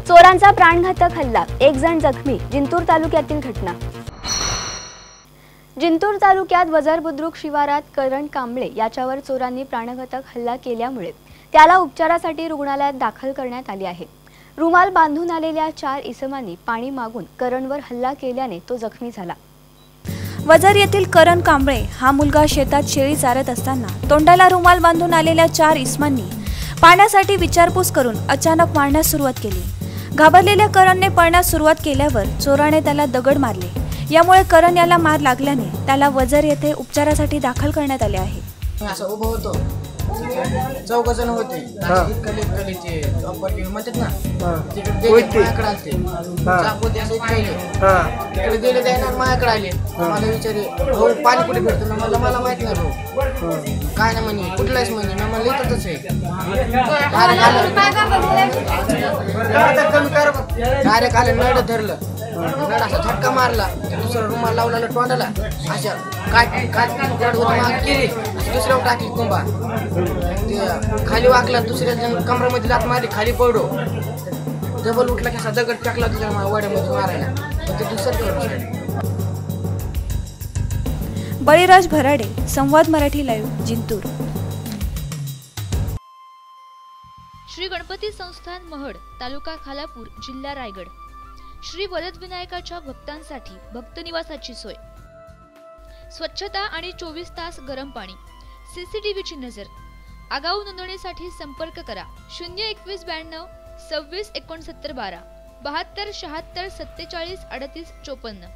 चोरांचा प्राणघातक हल्ला, एक जण जखमी. जिंतूर तालुक्यातील घटना. जिंतूर तालुक्यात वजर बुद्रुक शिवारात करण कांबळे याच्यावर चोरांनी प्राणघातक हल्ला केल्यामुळे त्याला उपचारासाठी रुग्णालयात दाखल करण्यात आले आहे. रुमाल बांधून आलेल्या 4 इसमांनी पाणी मागून करणवर हल्ला केल्याने तो जखमी झाला. वजर येथील करण कांबळे हा मुलगा शेतात शेळी चारत असताना तोंडाला रुमाल बांधून आलेल्या 4 इसमांनी पाण्यासाठी विचारपूस करून अचानक मारण्यास सुरुवात केली. घाबरलेल्या करणने पळण्यास सुरुवात केल्यावर चोराने त्याला दगड मारले. यामुळे करण याला मार लागल्याने त्याला वजर येथे उपचारासाठी दाखल करण्यात आले आहे. असं उभं होतो, 4 जण होते. कलीचे म्हणतात ना, तिकडे आले, तिकडे गेले त्यानं माझ्याकडे आले. मला विचारले, भाऊ पाणी कुठे भेटतं? मला माहित नाही भाऊ. काय नाही म्हणे, कुठलाच म्हणे. मी म्हणलं इथंच आहे. डायरेक्ट आले, नळ धरलं, नळ असा झटका मारला. दुसरा रुमाल लावला तोंडाला, अशा काय केली, दुसऱ्यावर टाकली कुंभा. ते खाली वाकला, दुसऱ्या कमरामध्ये लात मारली, खाली पडलो. डबल उठला की असा दगड टाकला तुझ्या वाड्यामध्ये मारायला. ते दुसरं. बळीराज भराडे, संवाद मराठी लाईव्ह, जिंतूर. श्री गणपती संस्थान महड, तालुका खालापूर, जिल्हा रायगड. श्री वरदविनायकाच्या भक्तांसाठी भक्त निवासाची सोय, स्वच्छता आणि 24 तास गरम पाणी, CCTVची नजर. आगाऊ नोंदणीसाठी संपर्क करा 021 92 26 69 12 72 76 47 38 54.